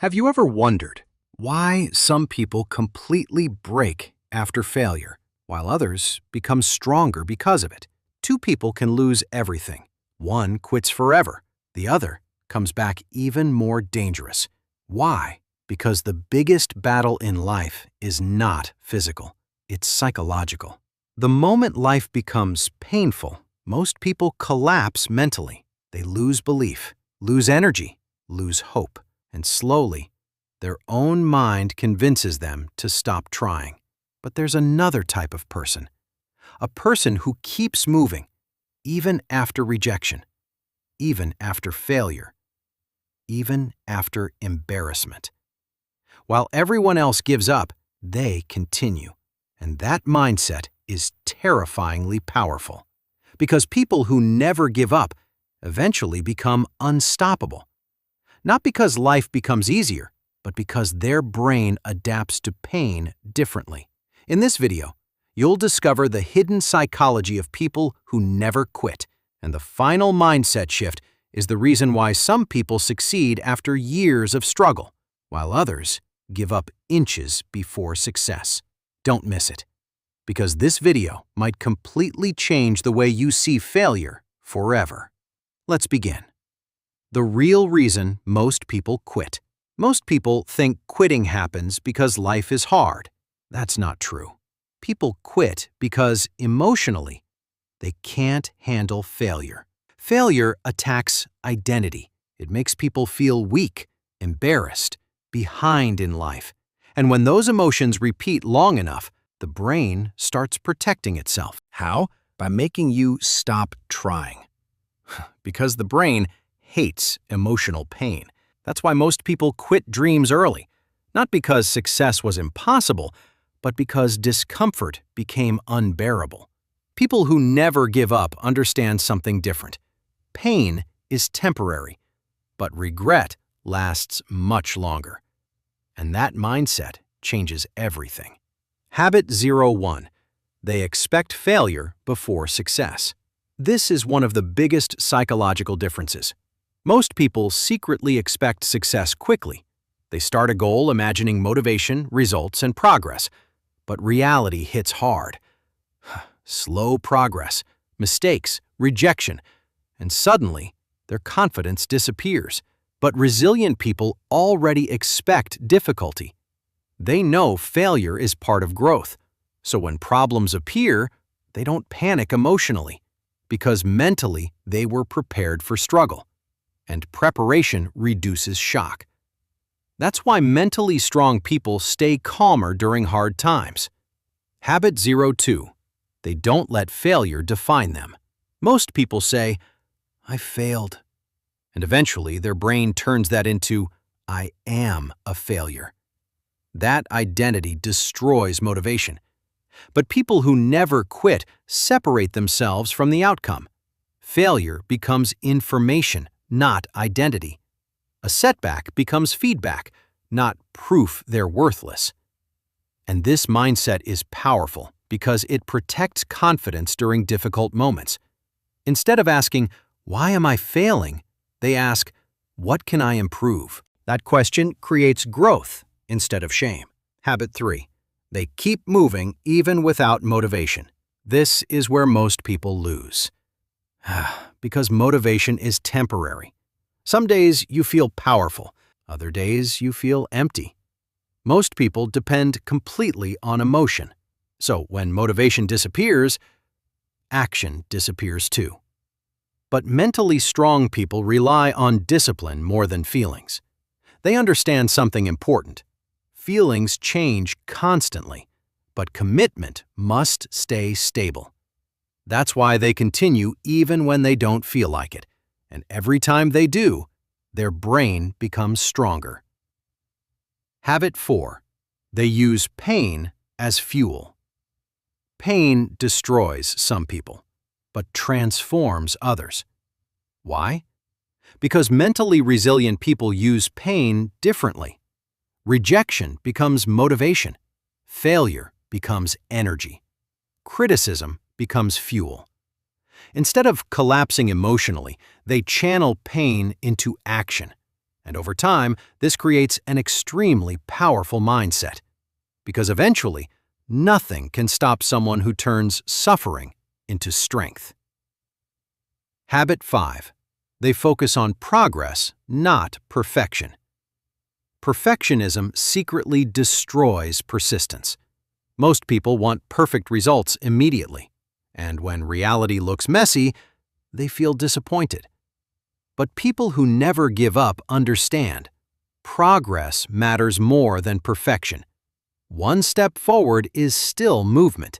Have you ever wondered why some people completely break after failure, while others become stronger because of it? Two people can lose everything. One quits forever. The other comes back even more dangerous. Why? Because the biggest battle in life is not physical. It's psychological. The moment life becomes painful, most people collapse mentally. They lose belief, lose energy, lose hope. And slowly, their own mind convinces them to stop trying. But there's another type of person. A person who keeps moving, even after rejection, even after failure, even after embarrassment. While everyone else gives up, they continue. And that mindset is terrifyingly powerful. Because people who never give up eventually become unstoppable. Not because life becomes easier, but because their brain adapts to pain differently. In this video, you'll discover the hidden psychology of people who never quit. And the final mindset shift is the reason why some people succeed after years of struggle, while others give up inches before success. Don't miss it, because this video might completely change the way you see failure forever. Let's begin. The real reason most people quit. Most people think quitting happens because life is hard. That's not true. People quit because emotionally, they can't handle failure. Failure attacks identity. It makes people feel weak, embarrassed, behind in life. And when those emotions repeat long enough, the brain starts protecting itself. How? By making you stop trying. Because the brain hates emotional pain. That's why most people quit dreams early. Not because success was impossible, but because discomfort became unbearable. People who never give up understand something different. Pain is temporary, but regret lasts much longer. And that mindset changes everything. Habit 01. They expect failure before success. This is one of the biggest psychological differences. Most people secretly expect success quickly. They start a goal imagining motivation, results, and progress. But reality hits hard. Slow progress, mistakes, rejection, and suddenly their confidence disappears. But resilient people already expect difficulty. They know failure is part of growth. So when problems appear, they don't panic emotionally, because mentally they were prepared for struggle. And preparation reduces shock. That's why mentally strong people stay calmer during hard times. Habit 02. They don't let failure define them. Most people say, "I failed." And eventually their brain turns that into, "I am a failure." That identity destroys motivation. But people who never quit separate themselves from the outcome. Failure becomes information, not identity. A setback becomes feedback, not proof they're worthless. And this mindset is powerful because it protects confidence during difficult moments. Instead of asking, "Why am I failing?" they ask, "What can I improve?" That question creates growth instead of shame. Habit 3. They keep moving even without motivation. This is where most people lose. Because motivation is temporary. Some days you feel powerful, other days you feel empty. Most people depend completely on emotion. So when motivation disappears, action disappears too. But mentally strong people rely on discipline more than feelings. They understand something important. Feelings change constantly, but commitment must stay stable. That's why they continue even when they don't feel like it. And every time they do, their brain becomes stronger. Habit 4. They use pain as fuel. Pain destroys some people, but transforms others. Why? Because mentally resilient people use pain differently. Rejection becomes motivation. Failure becomes energy. Criticism becomes fuel. Instead of collapsing emotionally, they channel pain into action. And over time, this creates an extremely powerful mindset. Because eventually, nothing can stop someone who turns suffering into strength. Habit 5. They focus on progress, not perfection. Perfectionism secretly destroys persistence. Most people want perfect results immediately, and when reality looks messy, they feel disappointed. But people who never give up understand. Progress matters more than perfection. One step forward is still movement.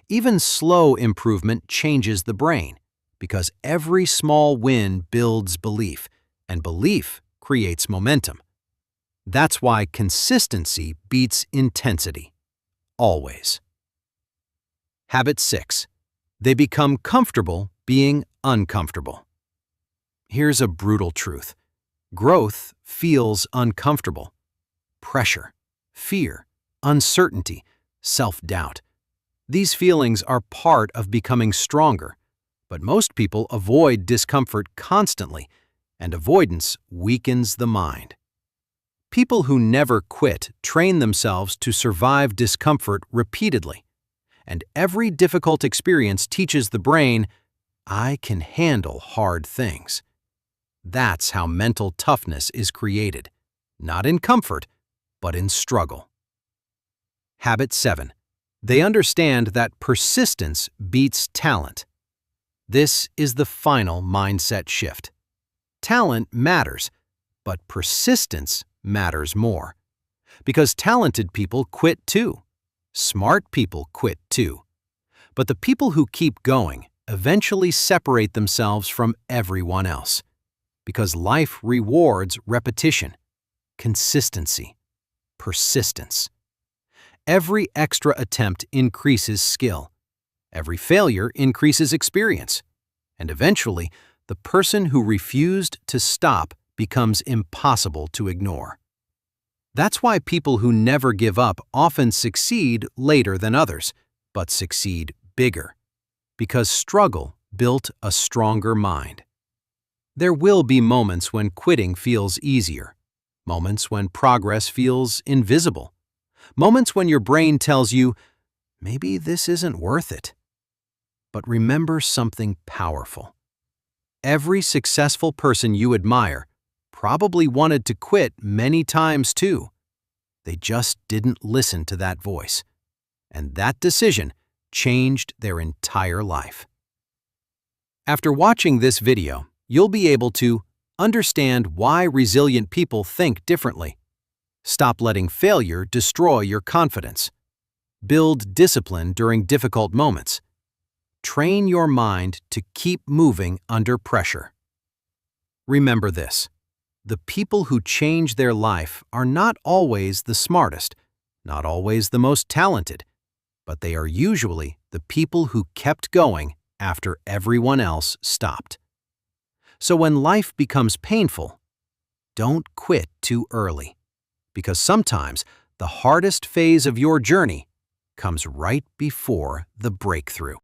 Even slow improvement changes the brain, because every small win builds belief, and belief creates momentum. That's why consistency beats intensity. Always. Habit 6. They become comfortable being uncomfortable. Here's a brutal truth. Growth feels uncomfortable. Pressure, fear, uncertainty, self-doubt. These feelings are part of becoming stronger, but most people avoid discomfort constantly, and avoidance weakens the mind. People who never quit train themselves to survive discomfort repeatedly, and every difficult experience teaches the brain, I can handle hard things. That's how mental toughness is created, not in comfort, but in struggle. Habit 7. They understand that persistence beats talent. This is the final mindset shift. Talent matters, but persistence matters more. Because talented people quit too. Smart people quit too. But the people who keep going eventually separate themselves from everyone else. Because life rewards repetition, consistency, persistence. Every extra attempt increases skill. Every failure increases experience. And eventually, the person who refused to stop becomes impossible to ignore. That's why people who never give up often succeed later than others, but succeed bigger. Because struggle built a stronger mind. There will be moments when quitting feels easier, moments when progress feels invisible, moments when your brain tells you, maybe this isn't worth it. But remember something powerful. Every successful person you admire probably wanted to quit many times too. They just didn't listen to that voice. And that decision changed their entire life. After watching this video, you'll be able to understand why resilient people think differently, stop letting failure destroy your confidence, build discipline during difficult moments, train your mind to keep moving under pressure. Remember this, the people who change their life are not always the smartest, not always the most talented, but they are usually the people who kept going after everyone else stopped. So when life becomes painful, don't quit too early, because sometimes the hardest phase of your journey comes right before the breakthrough.